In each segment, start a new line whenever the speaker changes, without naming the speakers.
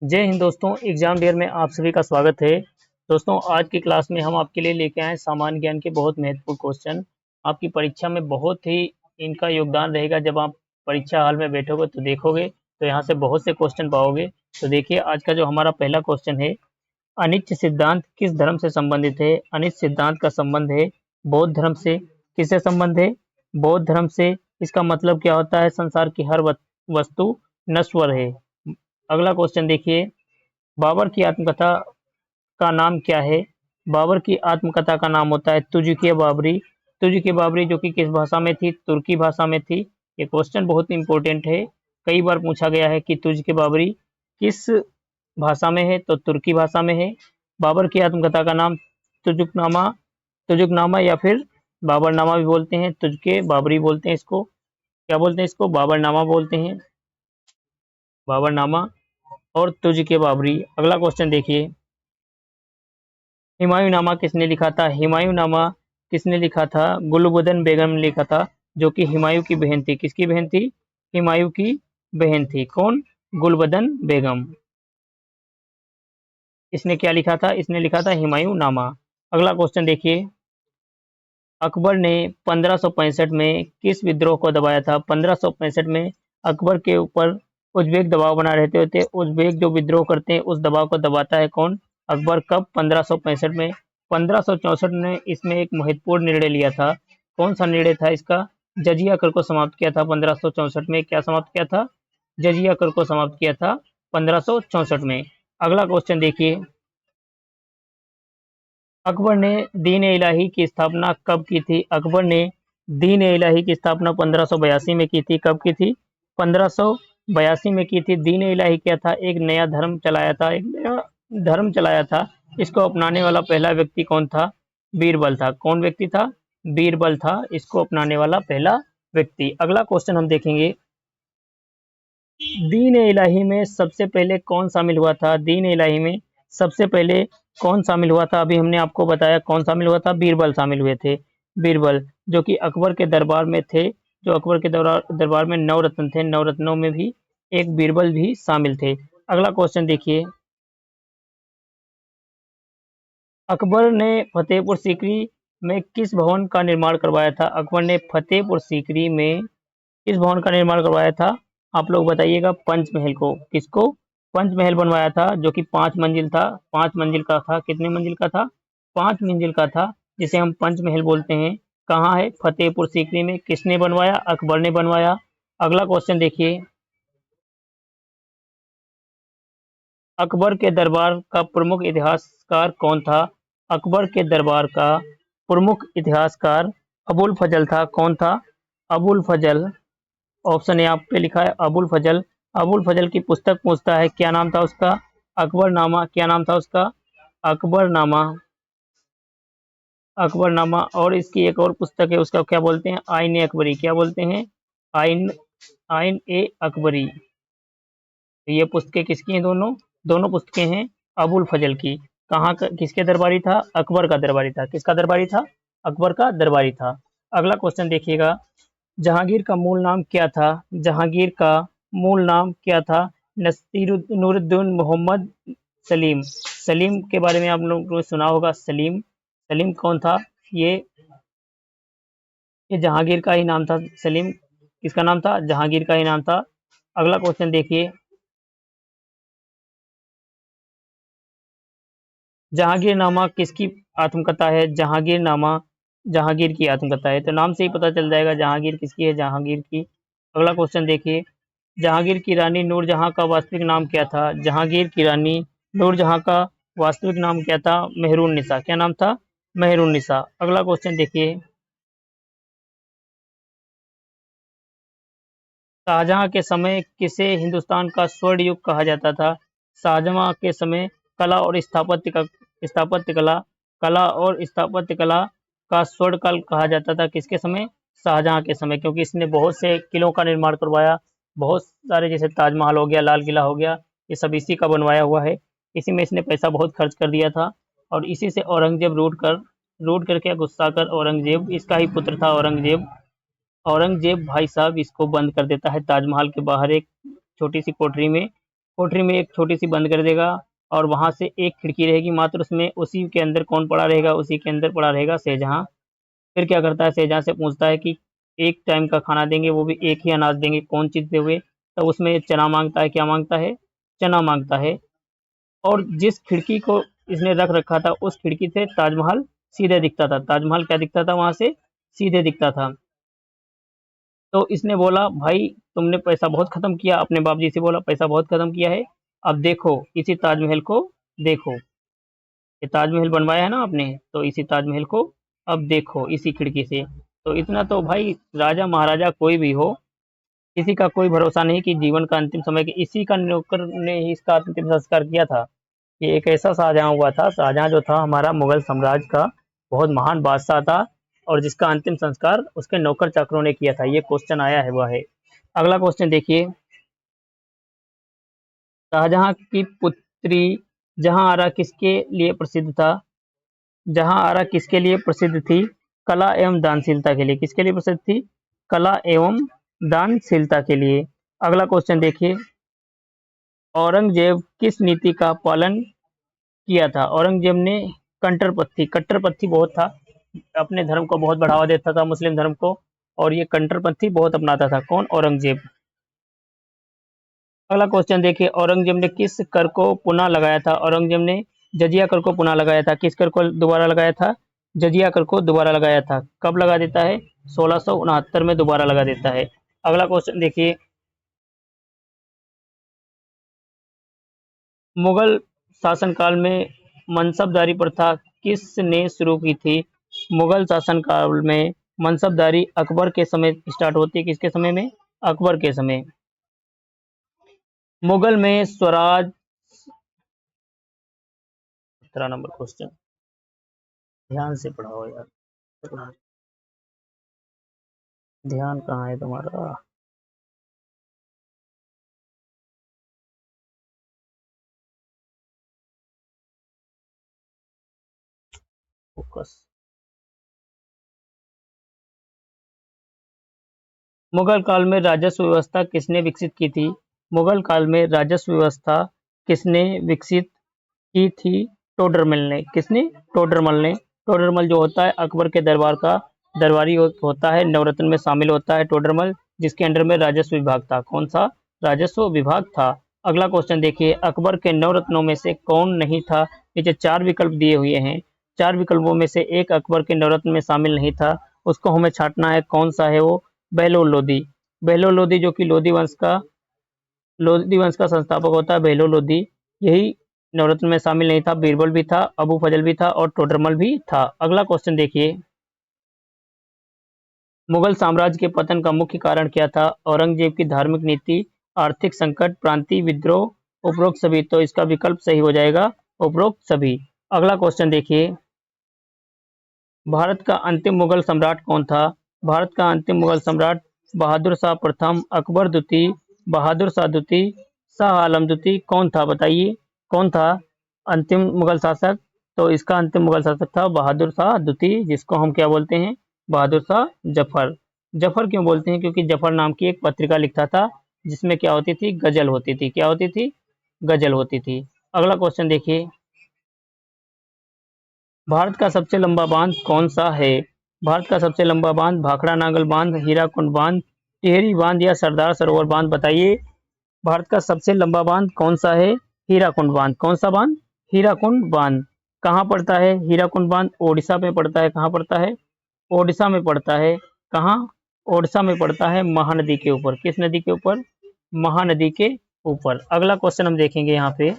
जय हिंद दोस्तों, exam dare में आप सभी का स्वागत है। दोस्तों, आज की क्लास में हम आपके लिए लेके आए हैं सामान्य ज्ञान के बहुत महत्वपूर्ण क्वेश्चन। आपकी परीक्षा में बहुत ही इनका योगदान रहेगा। जब आप परीक्षा हॉल में बैठोगे तो देखोगे तो यहाँ से बहुत से क्वेश्चन पाओगे। तो देखिए, आज का जो हमारा पहला क्वेश्चन है, अनित्य सिद्धांत किस धर्म से संबंधित है। अनित्य सिद्धांत का संबंध है बौद्ध धर्म से। किससे संबंध है? बौद्ध धर्म से। इसका मतलब क्या होता है? संसार की हर वस्तु नश्वर है। अगला क्वेश्चन देखिए, बाबर की आत्मकथा का नाम क्या है? बाबर की आत्मकथा का नाम होता है तुझ-के बाबरी। तुझ-के बाबरी, जो कि किस भाषा में थी? तुर्की भाषा में थी। ये क्वेश्चन बहुत इंपॉर्टेंट है, कई बार पूछा गया है कि तुझ-के बाबरी किस भाषा में है? तो तुर्की भाषा में है। बाबर की आत्मकथा का नाम तुजुकनामा, तुजुकनामा या फिर बाबरनामा भी बोलते हैं। तुझ-के बाबरी बोलते हैं इसको। क्या बोलते हैं इसको? बाबरनामा बोलते हैं। बाबरनामा और तुझ-के बाबरी। अगला क्वेश्चन देखिए, हुमायूंनामा किसने लिखा था? हुमायूंनामा किसने लिखा था? गुलबदन बेगम ने लिखा था, जो कि हुमायूं की बहन थी। किसकी बहन थी? हुमायूं की बहन थी। कौन? गुलबदन बेगम। इसने क्या लिखा था? इसने लिखा था हुमायूंनामा। अगला क्वेश्चन देखिए, अकबर ने 1565 में किस विद्रोह को दबाया था? 1565 में अकबर के ऊपर उज़्बेक दबाव बना रहते थे। उज़्बेक जो विद्रोह करते हैं उस दबाव को दबाता है कौन? अकबर। कब? 1565 में। 1564 में इसमें एक महत्वपूर्ण निर्णय लिया था। कौन सा निर्णय था इसका? जजिया कर को समाप्त किया था 1564 में। क्या समाप्त किया था? जजिया कर को समाप्त किया था 1564 में। अगला क्वेश्चन देखिए, अकबर ने दीन ए इलाही की स्थापना कब की थी? अकबर ने दीन ए इलाही की स्थापना 1582 में की थी। कब की थी? 1582 में की थी। दीन ए इलाही क्या था? एक नया धर्म चलाया था, एक नया धर्म चलाया था। इसको अपनाने वाला पहला व्यक्ति कौन था? बीरबल था। कौन व्यक्ति था? बीरबल था इसको अपनाने वाला पहला व्यक्ति। अगला क्वेश्चन हम देखेंगे, दीन ए इलाही में सबसे पहले कौन शामिल हुआ था? दीन ए इलाही में सबसे पहले कौन शामिल हुआ था? अभी हमने आपको बताया कौन शामिल हुआ था। बीरबल शामिल हुए थे। बीरबल, जो कि अकबर के दरबार में थे। जो अकबर के दरबार में 9 रत्न थे, 9 रत्नों में भी एक बीरबल भी शामिल थे। अगला क्वेश्चन देखिए, अकबर ने फतेहपुर सीकरी में किस भवन का निर्माण करवाया था? अकबर ने फतेहपुर सीकरी में किस भवन का निर्माण करवाया था? आप लोग बताइएगा। पंचमहल को। किसको? पंचमहल बनवाया था, जो कि 5 मंजिल था। 5 मंजिल का था। कितने मंजिल का था? 5 मंजिल का था, जिसे हम पंचमहल बोलते हैं। कहाँ है? फतेहपुर सीकरी में। किसने बनवाया? अकबर ने बनवाया। अगला क्वेश्चन देखिए, अकबर के दरबार का प्रमुख इतिहासकार कौन था? अकबर के दरबार का प्रमुख इतिहासकार अबुल फजल था। कौन था? अबुल फजल। ऑप्शन ए आप पे लिखा है अबुल फजल। अबुल फजल की पुस्तक पूछता है, क्या नाम था उसका? अकबरनामा। क्या नाम था उसका? अकबरनामा। अकबरनामा। और इसकी एक और पुस्तक है, उसका क्या बोलते हैं? आइन ए अकबरी। क्या बोलते हैं? आइन आइन ए अकबरी। तो ये पुस्तकें किसकी हैं? दोनों दोनों पुस्तकें हैं अबुल फजल की। कहाँ का, किसके दरबारी था? अकबर का दरबारी था। किसका दरबारी था? अकबर का दरबारी था। अगला क्वेश्चन देखिएगा, जहांगीर का मूल नाम क्या था? जहांगीर का मूल नाम क्या था? नूरुद्दीन मोहम्मद सलीम। सलीम के बारे में आप लोगों ने सुना होगा। सलीम। सलीम कौन था? ये ये जहांगीर का ही नाम था। सलीम किसका नाम था? जहांगीर का ही नाम था। अगला क्वेश्चन देखिए, जहांगीरनामा किसकी आत्मकथा है? जहांगीरनामा जहांगीर की आत्मकथा है। तो नाम से ही पता चल जाएगा जहांगीर किसकी है। जहांगीर की। अगला क्वेश्चन देखिए, जहांगीर की रानी नूरजहां का वास्तविक नाम क्या था? जहांगीर की रानी नूरजहां का वास्तविक नाम क्या था? मेहरुन्निसा। क्या नाम था? मेहरुन्निसा। अगला क्वेश्चन देखिए, शाहजहां के समय किसे हिंदुस्तान का स्वर्ण युग कहा जाता था? शाहजहां के समय कला और स्थापत्य कला कला और स्थापत्य कला का स्वर्ण काल कहा जाता था। किसके समय? शाहजहां के समय, क्योंकि इसने बहुत से किलों का निर्माण करवाया। बहुत सारे, जैसे ताजमहल हो गया, लाल किला हो गया, ये सब इसी का बनवाया हुआ है। इसी में इसने पैसा बहुत खर्च कर दिया था। और इसी से औरंगजेब रूठ करके गुस्सा कर औरंगजेब, इसका ही पुत्र था औरंगजेब। औरंगजेब भाई साहब इसको बंद कर देता है ताजमहल के बाहर एक छोटी सी कोठरी में। कोठरी में एक छोटी सी बंद कर देगा और वहां से एक खिड़की रहेगी मात्र, उसमें उसी के अंदर कौन पड़ा रहेगा, उसी के अंदर पड़ा रहेगा शाहजहां। फिर क्या करता है, शाहजहां से पूछता है कि एक टाइम का खाना देंगे, वो भी एक ही अनाज देंगे, कौन चीज दोगे। तो उसमें चना मांगता है, क्या मांगता है, चना मांगता है। और जिस खिड़की को इसने रख रखा था उस खिड़की से ताजमहल सीधे दिखता था। ताजमहल क्या दिखता था, वहां से सीधे दिखता था। तो इसने बोला भाई तुमने पैसा बहुत खत्म किया, अपने बाप जी से बोला पैसा बहुत खत्म किया है, अब देखो इसी ताजमहल को देखो, ये ताजमहल बनवाया है ना आपने, तो इसी ताजमहल को अब देखो इसी खिड़की से। तो इतना तो भाई, राजा महाराजा कोई भी हो, किसी का कोई भरोसा नहीं कि जीवन का अंतिम समय, कि इसी का नौकर ने ही इसका अंतिम संस्कार किया था। ये एक ऐसा शाहजहां हुआ था, शाहजहां जो था हमारा मुगल साम्राज्य का बहुत महान बादशाह था, और जिसका अंतिम संस्कार उसके नौकर चाकरों ने किया था। ये क्वेश्चन आया है वह है। अगला क्वेश्चन देखिए, शाहजहां की पुत्री जहांआरा किसके लिए प्रसिद्ध था। जहांआरा किसके लिए प्रसिद्ध थी, कला एवं दानशीलता के लिए। किसके लिए प्रसिद्ध थी, कला एवं दानशीलता के लिए। अगला क्वेश्चन देखिए, औरंगजेब किस नीति का पालन किया था। औरंगजेब ने कट्टरपंथी बहुत था, अपने धर्म को बहुत बढ़ावा देता था, मुस्लिम धर्म को, और ये कट्टरपंथी बहुत अपनाता था। कौन, औरंगजेब। अगला क्वेश्चन देखिए, औरंगजेब ने किस कर को पुनः लगाया था। औरंगजेब ने जजिया कर को पुनः लगाया था। किस कर को दोबारा लगाया था, जजिया कर को दोबारा लगाया था। कब लगा देता है, 1669 में दोबारा लगा देता है। अगला क्वेश्चन देखिए, मुगल शासनकाल में मनसबदारी प्रथा किसने शुरू की थी। मुगल शासनकाल में मनसबदारी अकबर के समय स्टार्ट होती है। किसके समय में, अकबर के समय। मुगल में स्वराज, 17 नंबर क्वेश्चन, ध्यान से पढ़ाओ यार, ध्यान कहाँ है तुम्हारा। फोकस। मुगल काल में राजस्व व्यवस्था किसने विकसित की थी। मुगल काल में राजस्व व्यवस्था किसने विकसित की थी, टोडरमल ने। किसने, टोडरमल ने। टोडरमल जो होता है अकबर के दरबार का दरबारी होता है, नवरत्न में शामिल होता है टोडरमल, जिसके अंडर में राजस्व विभाग था। कौन सा, राजस्व विभाग था। अगला क्वेश्चन देखिए, अकबर के नवरत्नों में से कौन नहीं था। नीचे 4 विकल्प दिए हुए हैं, 4 विकल्पों में से एक अकबर के नवरत्न में शामिल नहीं था, उसको हमें छांटना है। कौन सा है वो, बहलोल लोदी। बहलोल लोदी जो कि लोधी वंश का संस्थापक होता है, बहलोल लोदी, यही नवरत्न में शामिल नहीं था। बीरबल भी था, अबू फजल भी था, और टोडरमल भी था। अगला क्वेश्चन देखिए, मुगल साम्राज्य के पतन का मुख्य कारण क्या था। औरंगजेब की धार्मिक नीति, आर्थिक संकट, प्रांतीय विद्रोह, उपरोक्त सभी। तो इसका विकल्प सही हो जाएगा उपरोक्त सभी। अगला क्वेश्चन देखिए, भारत का अंतिम मुगल सम्राट कौन था। भारत का अंतिम मुगल सम्राट बहादुर शाह प्रथम, अकबर द्वितीय, बहादुर शाह द्वितीय, शाह आलम द्वितीय, कौन था बताइए, कौन था अंतिम मुगल शासक। तो इसका अंतिम मुगल शासक था बहादुर शाह द्वितीय, जिसको हम क्या बोलते हैं, बहादुर शाह जफर। जफर क्यों बोलते हैं, क्योंकि जफर नाम की एक पत्रिका लिखता था, जिसमें क्या होती थी, गजल होती थी। क्या होती थी, गजल होती थी। अगला क्वेश्चन देखिए, भारत का सबसे लंबा बांध कौन सा है। भारत का सबसे लंबा बांध भाखड़ा नांगल बांध, हीराकुंड बांध, टिहरी बांध, या सरदार सरोवर बांध बताइए। भारत का सबसे लंबा बांध कौन सा है, हीराकुंड बांध। कौन सा बांध, हीराकुंड बांध। कहाँ पड़ता है हीराकुंड बांध, ओडिशा में पड़ता है। कहाँ पड़ता है, ओडिशा में पड़ता है। कहाँ, ओडिशा में पड़ता है, महानदी के ऊपर। किस नदी के ऊपर, महानदी के ऊपर। अगला क्वेश्चन हम देखेंगे यहाँ पे,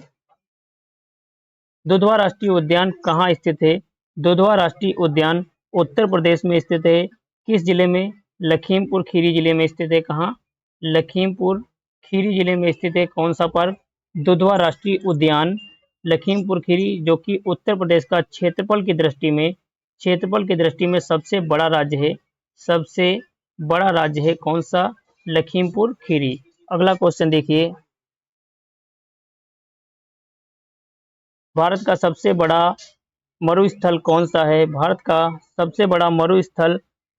दुधवा राष्ट्रीय उद्यान कहाँ स्थित है। दुधवा राष्ट्रीय उद्यान उत्तर प्रदेश में स्थित है। किस जिले में, लखीमपुर खीरी जिले में स्थित है। कहाँ, लखीमपुर खीरी जिले में स्थित है। कौन सा पार्क, दुधवा राष्ट्रीय उद्यान, लखीमपुर खीरी, जो कि उत्तर प्रदेश का क्षेत्रफल की दृष्टि में सबसे बड़ा राज्य है। सबसे बड़ा राज्य है कौन सा, लखीमपुर खीरी। अगला क्वेश्चन देखिए, भारत का सबसे बड़ा मरुस्थल कौन सा है। भारत का सबसे बड़ा मरुस्थल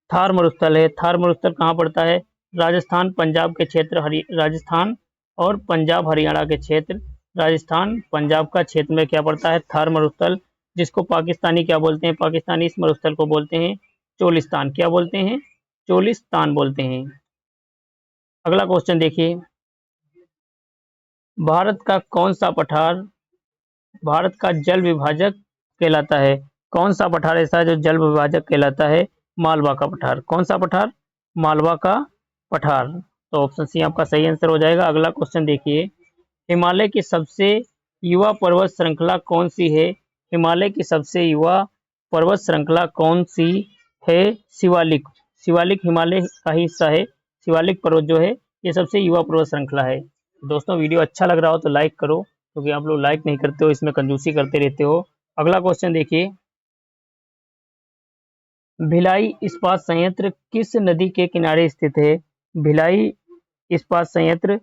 थार मरुस्थल है। थार मरुस्थल कहाँ पड़ता है, राजस्थान पंजाब के क्षेत्र, राजस्थान और पंजाब हरियाणा के क्षेत्र, राजस्थान पंजाब का क्षेत्र में क्या पड़ता है? थार मरुस्थल, जिसको पाकिस्तानी क्या बोलते हैं? पाकिस्तानी इस मरुस्थल को बोलते हैं चोलिस्तान। क्या बोलते हैं? चोलिस्तान बोलते हैं। अगला क्वेश्चन देखिए, भारत का कौन सा पठार भारत का जल विभाजक कहलाता है? कौन सा पठार ऐसा है जो जल विभाजक कहलाता है? मालवा का पठार। कौन सा पठार? मालवा का पठार। तो ऑप्शन सी आपका सही आंसर हो जाएगा। अगला क्वेश्चन देखिए, हिमालय की सबसे युवा पर्वत श्रृंखला कौन सी है? हिमालय की सबसे युवा पर्वत श्रृंखला कौन सी है? शिवालिक। शिवालिक हिमालय का ही हिस्सा है। शिवालिक पर्वत जो है ये सबसे युवा पर्वत श्रृंखला है। दोस्तों वीडियो अच्छा लग रहा हो तो लाइक करो, क्योंकि आप लोग लाइक नहीं करते हो, इसमें कंजूसी करते रहते हो। अगला क्वेश्चन देखिए, भिलाई इस्पात संयंत्र किस नदी के किनारे स्थित है? भिलाई इस्पात संयंत्र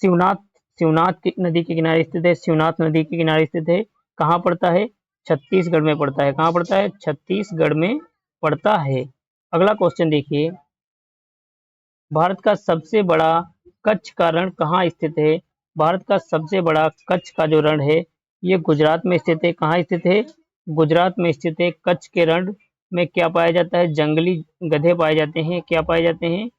शिवनाथ शिवनाथ नदी के किनारे स्थित है। शिवनाथ नदी के किनारे स्थित है। कहाँ पड़ता है? छत्तीसगढ़ में पड़ता है। कहाँ पड़ता है? छत्तीसगढ़ में पड़ता है। अगला क्वेश्चन देखिए, भारत का सबसे बड़ा कच्छ का रण कहाँ स्थित है? भारत का सबसे बड़ा कच्छ का जो रण है ये गुजरात में स्थित है। कहाँ स्थित है? गुजरात में स्थित है। कच्छ के रण में क्या पाया जाता है? जंगली गधे पाए जाते हैं। क्या पाए जाते हैं?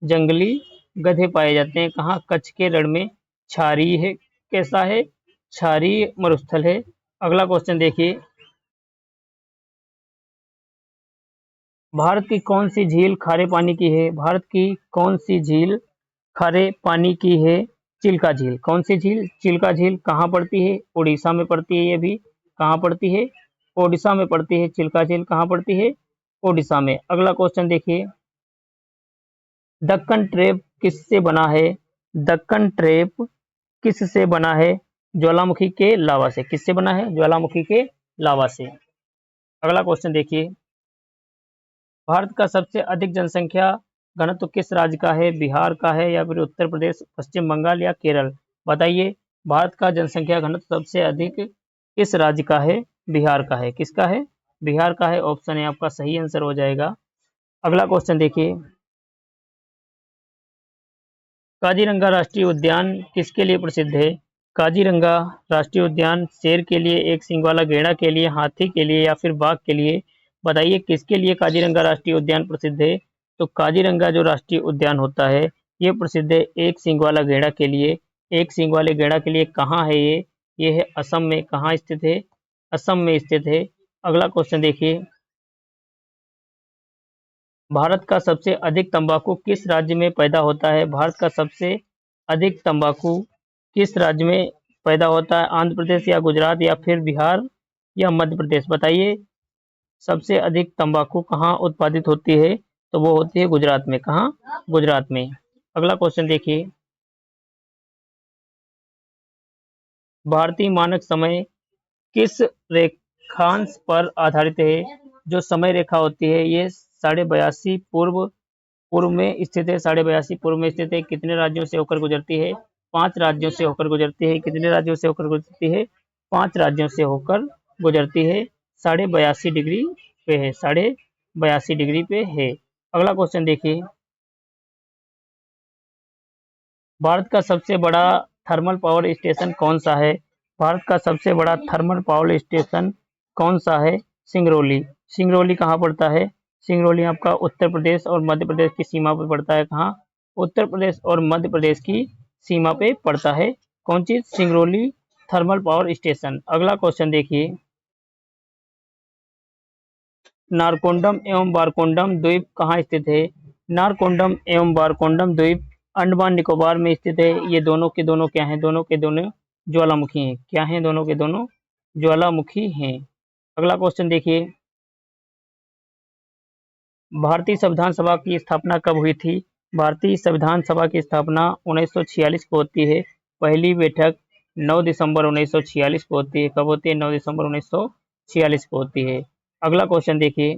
जंगली गधे पाए जाते हैं। कहाँ? कच्छ के रण में। क्षारीय है। कैसा है? क्षारीय मरुस्थल है। अगला क्वेश्चन देखिए, भारत की कौन सी झील खारे पानी की है? भारत की कौन सी झील खारे पानी की है? चिल्का झील। कौन सी झील? चिल्का झील। कहाँ पड़ती है? उड़ीसा में पड़ती है। ये भी कहाँ पड़ती है? ओडिशा में पड़ती है। चिल्का झील कहाँ पड़ती है? ओडिशा में। अगला क्वेश्चन देखिए, दक्कन ट्रेप किससे बना है? दक्कन ट्रेप किससे बना है? ज्वालामुखी के लावा से। किससे बना है? ज्वालामुखी के लावा से। अगला क्वेश्चन देखिए, भारत का सबसे अधिक जनसंख्या घनत्व किस राज्य का है? बिहार का है या फिर उत्तर प्रदेश, पश्चिम बंगाल या केरल? बताइए, भारत का जनसंख्या घनत्व सबसे अधिक किस राज्य का है? बिहार का है। किसका है? बिहार का है। ऑप्शन ए आपका सही आंसर हो जाएगा। अगला क्वेश्चन देखिए, काजीरंगा राष्ट्रीय उद्यान किसके लिए प्रसिद्ध है? काजीरंगा राष्ट्रीय उद्यान शेर के लिए, एक सींग वाला गैंडा के लिए, हाथी के लिए या फिर बाघ के लिए? बताइए किसके लिए काजीरंगा राष्ट्रीय उद्यान प्रसिद्ध है? तो काजीरंगा जो राष्ट्रीय उद्यान होता है ये प्रसिद्ध है एक सींग वाला गैंडा के लिए। एक सींग वाले गैंडा के लिए। कहाँ है ये? ये है असम में। कहाँ स्थित है? असम में स्थित है। अगला क्वेश्चन देखिए, भारत का सबसे अधिक तंबाकू किस राज्य में पैदा होता है? भारत का सबसे अधिक तंबाकू किस राज्य में पैदा होता है? आंध्र प्रदेश या गुजरात या फिर बिहार या मध्य प्रदेश? बताइए, सबसे अधिक तंबाकू कहाँ उत्पादित होती है? तो वो होती है गुजरात में। कहाँ? गुजरात में। अगला क्वेश्चन देखिए, भारतीय मानक समय किस रेखांश पर आधारित है? जो समय रेखा होती है ये 82.5 पूर्व में स्थित है। 82.5 पूर्व में स्थित है। कितने राज्यों से होकर गुजरती है? 5 राज्यों से होकर गुजरती है। कितने राज्यों से होकर गुजरती है? 5 राज्यों से होकर गुजरती है। 82.5 डिग्री पे है। 82.5 डिग्री पे है। अगला क्वेश्चन देखिए, भारत का सबसे बड़ा थर्मल पावर स्टेशन कौन सा है? भारत का सबसे बड़ा थर्मल पावर स्टेशन कौन सा है? सिंगरौली। सिंगरौली कहाँ पड़ता है? सिंगरौली आपका उत्तर प्रदेश और मध्य प्रदेश की सीमा पे पड़ता है। कहाँ? उत्तर प्रदेश और मध्य प्रदेश की सीमा पे पड़ता है। कौन चीज? Singrauli thermal power station. अगला क्वेश्चन देखिए, नारकोंडम एवं बारकोंडम द्वीप कहाँ स्थित है? नारकोंडम एवं बारकोंडम द्वीप अंडमान निकोबार में स्थित है। ये दोनों के दोनों क्या हैं? दोनों के दोनों ज्वालामुखी हैं। क्या हैं? दोनों के दोनों ज्वालामुखी हैं। अगला क्वेश्चन देखिए, भारतीय संविधान सभा की स्थापना कब हुई थी? भारतीय संविधान सभा की स्थापना 1946 को होती है। पहली बैठक 9 दिसंबर 1946 को होती है। कब होती है? 9 दिसंबर 1946 को होती है। अगला क्वेश्चन देखिए,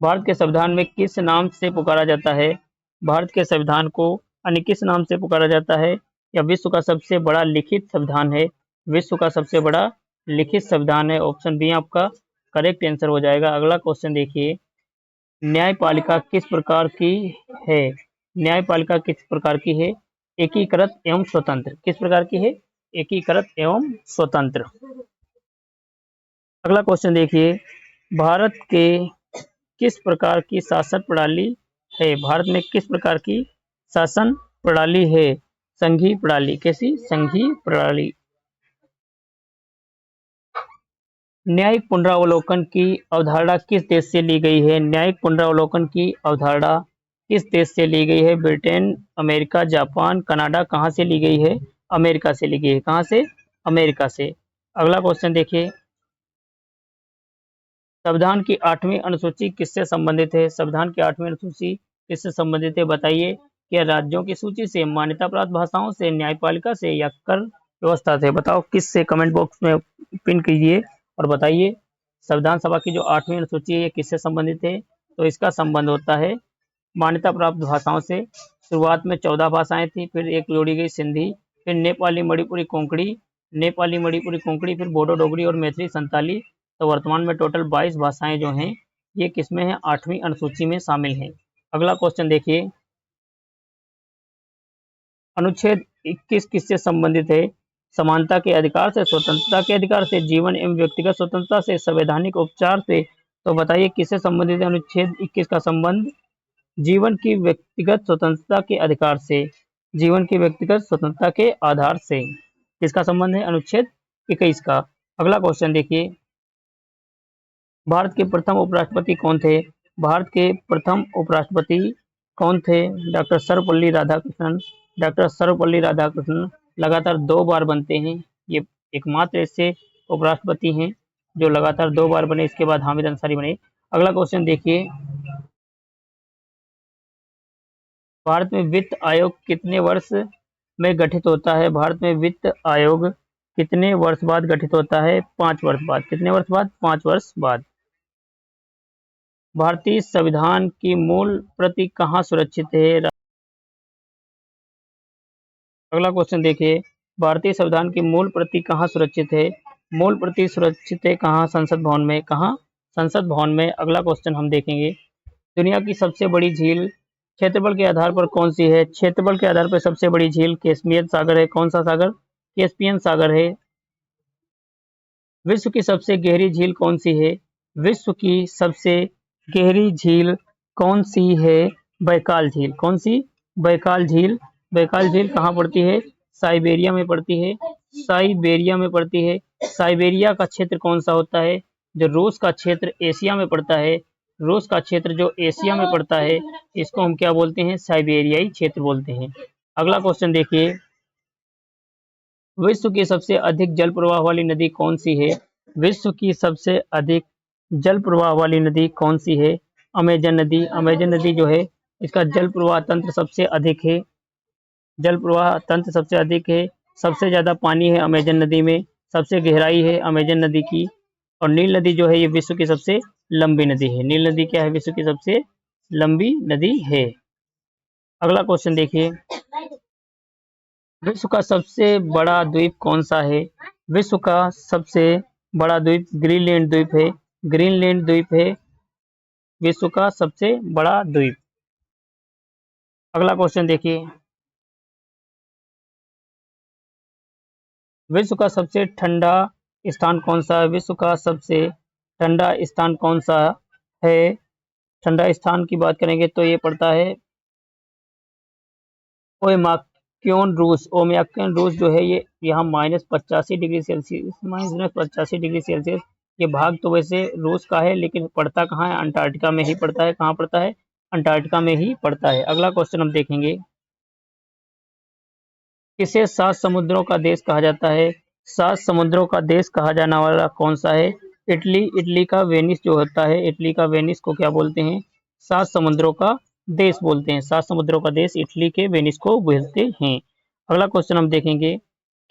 भारत के संविधान में किस नाम से पुकारा जाता है? भारत के संविधान को अन्य किस नाम से पुकारा जाता है? या विश्व का सबसे बड़ा लिखित संविधान है? विश्व का सबसे बड़ा लिखित संविधान है। ऑप्शन बी आपका करेक्ट आंसर हो जाएगा। अगला क्वेश्चन देखिए, न्यायपालिका किस प्रकार की है? न्यायपालिका किस प्रकार की है? एकीकृत एवं स्वतंत्र, किस प्रकार की है? एकीकृत एवं स्वतंत्र। अगला क्वेश्चन देखिए, भारत के किस प्रकार की शासन प्रणाली है? भारत में किस प्रकार की शासन प्रणाली है? संघीय प्रणाली। कैसी? संघीय प्रणाली। न्यायिक पुनरावलोकन की अवधारणा किस देश से ली गई है? न्यायिक पुनरावलोकन की अवधारणा किस देश से ली गई है? Britain, America, Japan, Canada. कहाँ से ली गई है? अमेरिका से ली गई है। कहाँ से? अमेरिका से। अगला क्वेश्चन देखिए, संविधान की 8वीं अनुसूची किससे संबंधित है? संविधान की 8वीं अनुसूची किससे संबंधित है? बताइए। क्या राज्यों की सूची से, मान्यता प्राप्त भाषाओं से, न्यायपालिका से या कर व्यवस्था से? बताओ किससे, कमेंट बॉक्स में पिन कीजिए और बताइए। संविधान सभा की जो 8वीं अनुसूची है ये किससे संबंधित है? तो इसका संबंध होता है मान्यता प्राप्त भाषाओं से। शुरुआत में 14 भाषाएं थी, फिर एक जोड़ी गई सिंधी, फिर नेपाली, मणिपुरी, कोंकणी, फिर बोडो, डोगरी और मैथिली, संताली। तो वर्तमान में टोटल 22 भाषाएं जो हैं ये किसमें है? 8वीं अनुसूची में शामिल हैं। अगला क्वेश्चन देखिए, अनुच्छेद 21 किससे संबंधित है? समानता के अधिकार से, स्वतंत्रता के अधिकार से, जीवन एवं व्यक्तिगत स्वतंत्रता से, संवैधानिक उपचार से। तो बताइए किससे संबंधित है अनुच्छेद 21 का संबंध? जीवन की व्यक्तिगत स्वतंत्रता के अधिकार से, जीवन की व्यक्तिगत स्वतंत्रता के आधार से। किसका संबंध है? अनुच्छेद 21 का। अगला क्वेश्चन देखिए, भारत के प्रथम उपराष्ट्रपति कौन थे? भारत के प्रथम उपराष्ट्रपति कौन थे? डॉक्टर सर्वपल्ली राधाकृष्णन। डॉक्टर सर्वपल्ली राधाकृष्णन लगातार 2 बार बनते हैं। ये एकमात्र ऐसे उपराष्ट्रपति हैं जो लगातार 2 बार बने। इसके बाद हामिद अंसारी बने। अगला क्वेश्चन देखिए, भारत में वित्त आयोग कितने वर्ष में गठित होता है? भारत में वित्त आयोग कितने वर्ष बाद गठित होता है? 5 वर्ष बाद। कितने वर्ष बाद? 5 वर्ष बाद। भारतीय संविधान की मूल प्रति कहाँ सुरक्षित है? अगला क्वेश्चन देखिए, भारतीय संविधान की मूल प्रति कहाँ सुरक्षित है? मूल प्रति सुरक्षित है कहाँ? संसद भवन में। कहाँ? संसद भवन में। अगला क्वेश्चन हम देखेंगे, दुनिया की सबसे बड़ी झील क्षेत्रफल के आधार पर कौन सी है? क्षेत्रफल के आधार पर सबसे बड़ी झील कैस्पियन सागर है। कौन सा सागर? कैस्पियन सागर है। विश्व की सबसे गहरी झील कौन सी है? विश्व की सबसे गहरी झील कौन सी है? बैकाल झील। कौन सी? बैकाल झील। बैकाल झील कहाँ पड़ती है? साइबेरिया में पड़ती है। साइबेरिया में पड़ती है। साइबेरिया का क्षेत्र कौन सा होता है? जो रूस का क्षेत्र एशिया में पड़ता है, रूस का क्षेत्र जो एशिया में पड़ता है, इसको हम क्या बोलते हैं? साइबेरियाई क्षेत्र बोलते हैं। अगला क्वेश्चन देखिए, विश्व की सबसे अधिक जल प्रवाह वाली नदी कौन सी है? विश्व की सबसे अधिक जल प्रवाह वाली नदी कौन सी है? अमेजन नदी। अमेजन नदी जो है इसका जल प्रवाह तंत्र सबसे अधिक है। जल प्रवाह तंत्र सबसे अधिक है। सबसे ज्यादा पानी है अमेजन नदी में। सबसे गहराई है अमेजन नदी की। और नील नदी जो है ये विश्व की सबसे लंबी नदी है। नील नदी क्या है? विश्व की सबसे लंबी नदी है। अगला क्वेश्चन देखिए, विश्व का सबसे बड़ा द्वीप कौन सा है? विश्व का सबसे बड़ा द्वीप ग्रीनलैंड द्वीप है। ग्रीनलैंड द्वीप है विश्व का सबसे बड़ा द्वीप। अगला क्वेश्चन देखिए, विश्व का सबसे ठंडा स्थान कौन सा है? विश्व का सबसे ठंडा स्थान कौन सा है? ठंडा स्थान की बात करेंगे तो ये पड़ता है ओमाक्योन रूस। ओमाक्योन रूस जो है ये यहाँ -85 डिग्री सेल्सियस, -85 डिग्री सेल्सियस। ये भाग तो वैसे रूस का है लेकिन पड़ता कहाँ है? अंटार्कटिका में ही पड़ता है। कहाँ पड़ता है? अंटार्कटिका में ही पड़ता है। अगला क्वेश्चन हम देखेंगे, किसे 7 समुद्रों का देश कहा जाता है? 7 समुद्रों का देश कहा जाने वाला कौन सा है? इटली। इटली का वेनिस जो होता है, इटली का वेनिस को क्या बोलते हैं? 7 समुद्रों का देश बोलते हैं। 7 समुद्रों का देश इटली के वेनिस को बोलते हैं। अगला क्वेश्चन हम देखेंगे,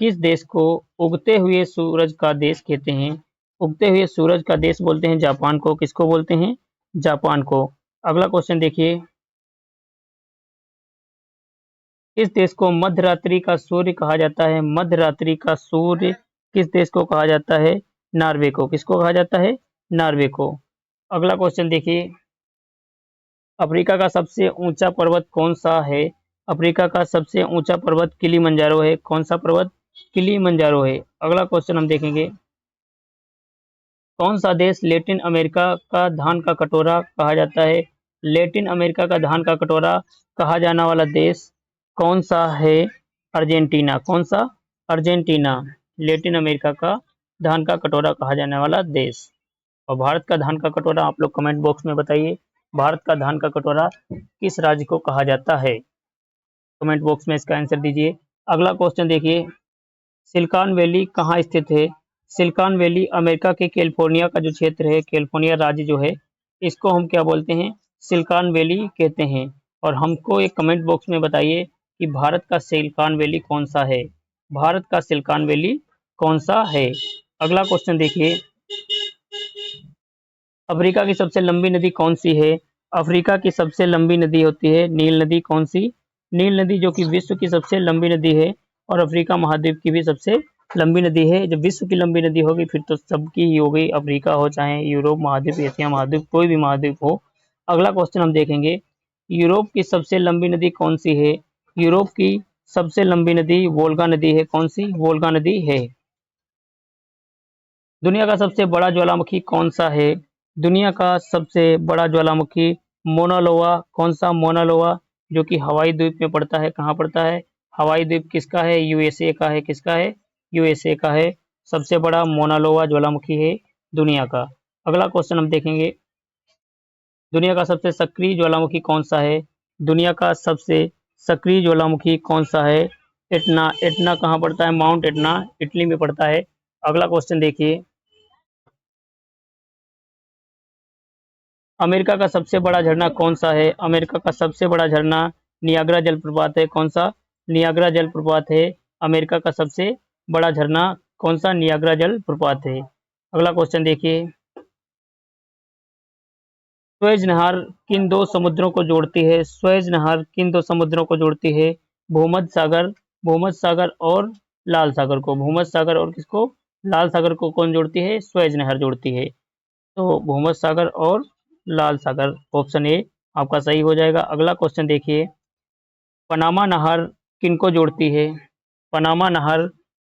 किस देश को उगते हुए सूरज का देश कहते हैं? उगते हुए सूरज का देश बोलते हैं जापान को। किसको बोलते हैं? जापान को। अगला क्वेश्चन देखिए, किस देश को मध्यरात्रि का सूर्य कहा जाता है? मध्यरात्रि का सूर्य किस देश को कहा जाता है? नॉर्वे को। किसको कहा जाता है? नॉर्वे को। अगला क्वेश्चन देखिए, अफ्रीका का सबसे ऊंचा पर्वत कौन सा है? अफ्रीका का सबसे ऊंचा पर्वत किलिमंजारो है। कौन सा पर्वत? किलिमंजारो है। अगला क्वेश्चन हम देखेंगे, कौन सा देश लैटिन अमेरिका का धान का कटोरा कहा जाता है? लैटिन अमेरिका का धान का कटोरा कहा जाने वाला देश कौन सा है? अर्जेंटीना। कौन सा? अर्जेंटीना। लैटिन अमेरिका का धान का कटोरा कहा जाने वाला देश। और भारत का धान का कटोरा आप लोग कमेंट बॉक्स में बताइए, भारत का धान का कटोरा किस राज्य को कहा जाता है? कमेंट बॉक्स में इसका आंसर दीजिए। अगला क्वेश्चन देखिए, सिलिकॉन वैली कहाँ स्थित है? सिलिकॉन वैली अमेरिका के कैलिफोर्निया का जो क्षेत्र है, कैलिफोर्निया राज्य जो है, इसको हम क्या बोलते हैं? सिलिकॉन वैली कहते हैं। और हमको एक कमेंट बॉक्स में बताइए कि भारत का सिलिकॉन वैली कौन सा है? भारत का सिलिकॉन वैली कौन सा है? अगला क्वेश्चन देखिए, अफ्रीका की सबसे लंबी नदी कौन सी है? अफ्रीका की सबसे लंबी नदी होती है नील नदी। कौन सी? नील नदी, जो कि विश्व की सबसे लंबी नदी है और अफ्रीका महाद्वीप की भी सबसे लंबी नदी है। जब विश्व की लंबी नदी होगी फिर तो सबकी ही हो गई, अफ्रीका हो चाहे यूरोप महाद्वीप, एशिया महाद्वीप, कोई भी महाद्वीप हो। अगला क्वेश्चन हम देखेंगे, यूरोप की सबसे लंबी नदी कौन सी है? यूरोप की सबसे लंबी नदी वोल्गा नदी है। कौन सी? वोल्गा नदी है। दुनिया का सबसे बड़ा ज्वालामुखी कौन सा है? दुनिया का सबसे बड़ा ज्वालामुखी मोना लोआ। कौन सा? मोना लोआ, जो कि हवाई द्वीप में पड़ता है। कहाँ पड़ता है? हवाई द्वीप किसका है? यूएसए का है। किसका है? यूएसए का है। सबसे बड़ा मोना लोआ ज्वालामुखी है दुनिया का। अगला क्वेश्चन हम देखेंगे, दुनिया का सबसे सक्रिय ज्वालामुखी कौन सा है? दुनिया का सबसे सक्रिय ज्वालामुखी कौन सा है? एटना। एटना कहाँ पड़ता है? माउंट एटना इटली में पड़ता है। अगला क्वेश्चन देखिए, अमेरिका का सबसे बड़ा झरना कौन सा है? अमेरिका का सबसे बड़ा झरना नियाग्रा जलप्रपात है। कौन सा? नियाग्रा जलप्रपात है। अमेरिका का सबसे बड़ा झरना कौन सा? नियाग्रा जलप्रपात है। अगला क्वेश्चन देखिए, स्वेज नहर किन दो समुद्रों को जोड़ती है? स्वेज नहर किन दो समुद्रों को जोड़ती है? भूमध्य सागर, भूमध्य सागर और लाल सागर को। भूमध्य सागर और किसको? लाल सागर को कौन जोड़ती है? स्वेज नहर जोड़ती है। तो भूमध्य सागर और लाल सागर, ऑप्शन ए आपका सही हो जाएगा। अगला क्वेश्चन देखिए, पनामा नहर किनको जोड़ती है? पनामा नहर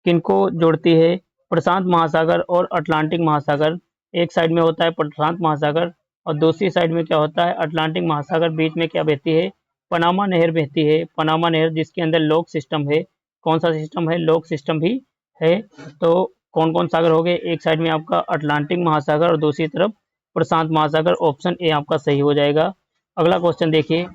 किनको जोड़ती है? प्रशांत महासागर और अटलांटिक महासागर। एक साइड में होता है प्रशांत महासागर और दूसरी साइड में क्या होता है? अटलांटिक महासागर। बीच में क्या बहती है? पनामा नहर बहती है। पनामा नहर जिसके अंदर लॉक सिस्टम है। कौन सा सिस्टम है? लॉक सिस्टम भी है। तो कौन कौन सागर हो गए? एक साइड में आपका अटलांटिक महासागर और दूसरी तरफ प्रशांत महासागर। ऑप्शन ए आपका सही हो जाएगा। अगला क्वेश्चन देखिए,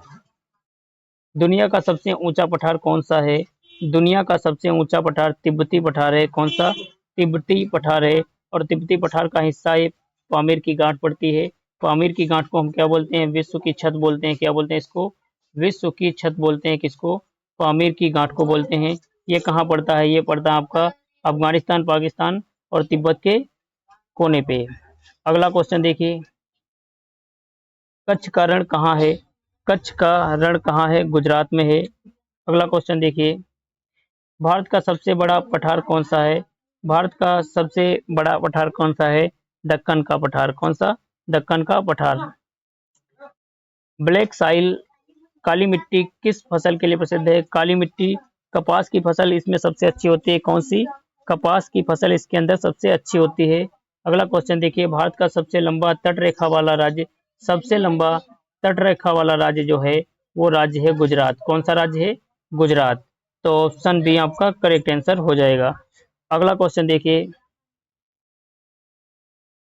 दुनिया का सबसे ऊंचा पठार कौन सा है? दुनिया का सबसे ऊंचा पठार तिब्बती पठार है। कौन सा? तिब्बती पठार है। और तिब्बती पठार का हिस्सा ये पामीर की गांठ पड़ती है। पामीर की गांठ को हम क्या बोलते हैं? विश्व की छत बोलते हैं। क्या बोलते हैं इसको? विश्व की छत बोलते हैं। किसको? पामीर की गांठ को बोलते हैं। ये कहाँ पड़ता है? ये पड़ता है आपका अफगानिस्तान, पाकिस्तान और तिब्बत के कोने पे। अगला क्वेश्चन देखिए, कच्छ का रण कहाँ है? कच्छ का रण कहाँ है? गुजरात में है। अगला क्वेश्चन देखिए, भारत का सबसे बड़ा पठार कौन सा है? भारत का सबसे बड़ा पठार कौन सा है? दक्कन का पठार। कौन सा? दक्कन का पठार। ब्लैक साइल काली मिट्टी किस फसल के लिए प्रसिद्ध है? काली मिट्टी कपास की फसल इसमें सबसे अच्छी होती है। कौन सी? कपास की फसल इसके अंदर सबसे अच्छी होती है। अगला क्वेश्चन देखिए, भारत का सबसे लंबा तट रेखा वाला राज्य, सबसे लंबा तट रेखा वाला राज्य जो है वो राज्य है गुजरात। कौन सा राज्य है? गुजरात। तो ऑप्शन बी आपका करेक्ट आंसर हो जाएगा। अगला क्वेश्चन देखिए,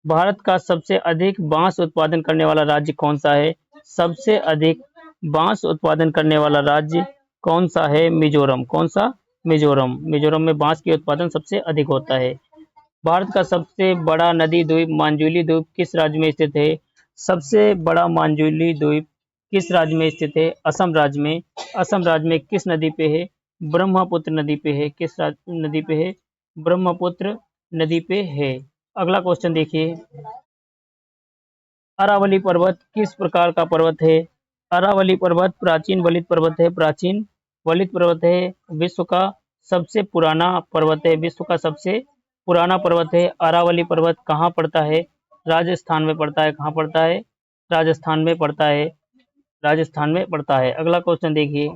भारत का सबसे अधिक बांस उत्पादन करने वाला राज्य कौन सा है? सबसे अधिक बांस उत्पादन करने वाला राज्य कौन सा है? मिजोरम। कौन सा? मिजोरम। मिजोरम में बांस की उत्पादन सबसे अधिक होता है। भारत का सबसे बड़ा नदी द्वीप मांजुली द्वीप किस राज्य में स्थित है? सबसे बड़ा मांजुली द्वीप किस राज्य में स्थित है? असम राज्य में। असम राज्य में किस नदी पे है? ब्रह्मपुत्र नदी पे है। किस नदी पे है? ब्रह्मपुत्र नदी पे है। अगला क्वेश्चन देखिए, अरावली पर्वत किस प्रकार का पर्वत है? अरावली पर्वत प्राचीन वलित पर्वत है। प्राचीन वलित पर्वत है। विश्व का सबसे पुराना पर्वत है। विश्व का सबसे पुराना पर्वत है। अरावली पर्वत कहाँ पड़ता है? राजस्थान में पड़ता है। कहाँ पड़ता है? राजस्थान में पड़ता है। राजस्थान में पड़ता है। अगला क्वेश्चन देखिए,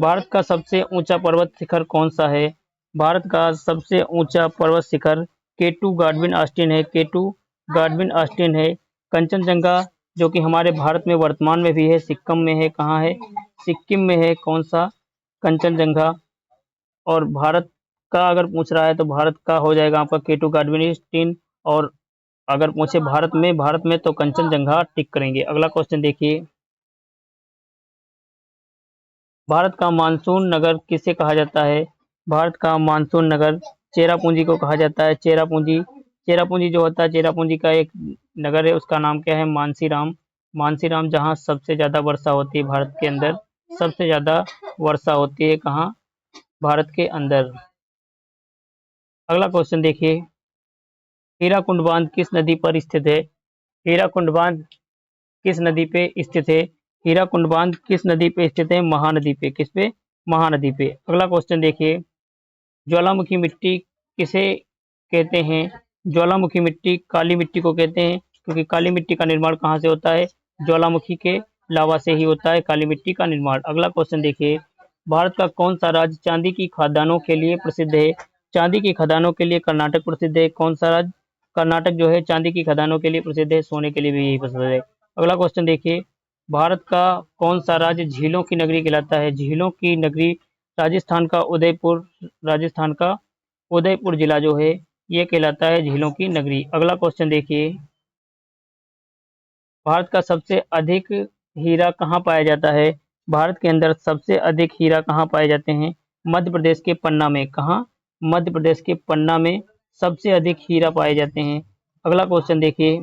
भारत का सबसे ऊंचा पर्वत शिखर कौन सा है? भारत का सबसे ऊंचा पर्वत शिखर केटू गाडविन ऑस्टिन है। केटू गाडविन ऑस्टिन है। कंचनजंगा जो कि हमारे भारत में वर्तमान में भी है, सिक्किम में है। कहाँ है? सिक्किम में है। कौन सा? कंचनजंगा। और भारत का अगर पूछ रहा है तो भारत का हो जाएगा आपका केटू गाडविन ऑस्टिन। और अगर पूछे भारत में तो कंचनजंगा टिक करेंगे। अगला क्वेश्चन देखिए, भारत का मानसून नगर किसे कहा जाता है? भारत का मानसून नगर चेरापूंजी को कहा जाता है। चेरापूंजी। चेरापूंजी जो होता है, चेरापूंजी का एक नगर है, उसका नाम क्या है? मानसीराम। मानसीराम, जहाँ सबसे ज्यादा वर्षा होती है भारत के अंदर। सबसे ज्यादा वर्षा होती है कहाँ? भारत के अंदर। अगला क्वेश्चन देखिए, हीराकुंड बांध किस नदी पर स्थित है? हीराकुंड बांध किस नदी पे स्थित है? हीराकुंड बांध किस नदी पे स्थित है? महानदी पे। किस पे? महानदी पे। अगला क्वेश्चन देखिए, ज्वालामुखी मिट्टी किसे कहते हैं? ज्वालामुखी मिट्टी काली मिट्टी को कहते हैं, क्योंकि काली मिट्टी का निर्माण कहाँ से होता है? ज्वालामुखी के लावा से ही होता है काली मिट्टी का निर्माण। अगला क्वेश्चन देखिए, भारत का कौन सा राज्य चांदी की खदानों के लिए प्रसिद्ध है? चांदी की खदानों के लिए कर्नाटक प्रसिद्ध है। कौन सा राज्य? कर्नाटक जो है चांदी की खदानों के लिए प्रसिद्ध है, सोने के लिए भी यही प्रसिद्ध है। अगला क्वेश्चन देखिए, भारत का कौन सा राज्य झीलों की नगरी कहलाता है? झीलों की नगरी राजस्थान का उदयपुर। राजस्थान का उदयपुर जिला जो है ये कहलाता है झीलों की नगरी। अगला क्वेश्चन देखिए, भारत का सबसे अधिक हीरा कहाँ पाया जाता है? भारत के अंदर सबसे अधिक हीरा कहाँ पाए जाते हैं? मध्य प्रदेश के पन्ना में। कहाँ? मध्य प्रदेश के पन्ना में सबसे अधिक हीरा पाए जाते हैं। अगला क्वेश्चन देखिए,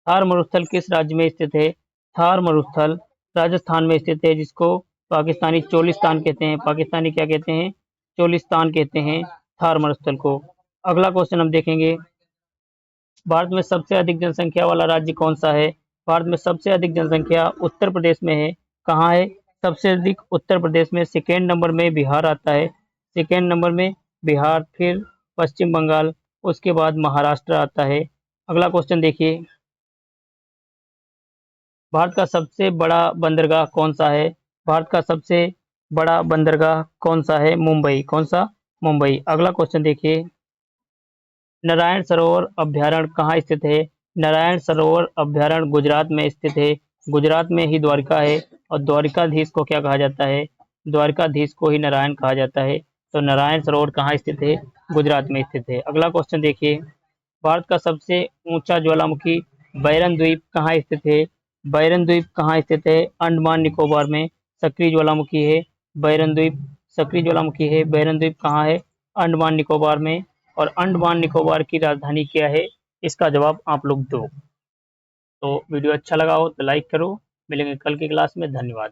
थार मरुस्थल किस राज्य में स्थित है? थार मरुस्थल राजस्थान में स्थित है, जिसको पाकिस्तानी चोलिस्तान कहते हैं। पाकिस्तानी क्या कहते हैं? चोलिस्तान कहते हैं थार मरुस्थल को। अगला क्वेश्चन हम देखेंगे, भारत में सबसे अधिक जनसंख्या वाला राज्य कौन सा है? भारत में सबसे अधिक जनसंख्या उत्तर प्रदेश में है। कहाँ है सबसे अधिक? उत्तर प्रदेश में। सेकेंड नंबर में बिहार आता है। सेकेंड नंबर में बिहार, फिर पश्चिम बंगाल, उसके बाद महाराष्ट्र आता है। अगला क्वेश्चन देखिए, भारत का सबसे बड़ा बंदरगाह कौन सा है? भारत का सबसे बड़ा बंदरगाह कौन सा है? मुंबई। कौन सा? मुंबई। अगला क्वेश्चन देखिए, नारायण सरोवर अभ्यारण्य कहाँ स्थित है? नारायण सरोवर अभ्यारण्य गुजरात में स्थित है। गुजरात में ही द्वारका है, और द्वारकाधीश को क्या कहा जाता है? द्वारकाधीश को ही नारायण कहा जाता है। तो नारायण सरोवर कहाँ स्थित है? गुजरात में स्थित है। अगला क्वेश्चन देखिए, भारत का सबसे ऊंचा ज्वालामुखी बैरन द्वीप कहाँ स्थित है? बैरन द्वीप कहाँ स्थित है? अंडमान निकोबार में सक्रिय ज्वालामुखी है बैरन द्वीप। सक्रिय ज्वालामुखी है बैरन द्वीप। कहाँ है? अंडमान निकोबार में। और अंडमान निकोबार की राजधानी क्या है? इसका जवाब आप लोग दो। तो वीडियो अच्छा लगा हो तो लाइक करो। मिलेंगे कल की क्लास में। धन्यवाद।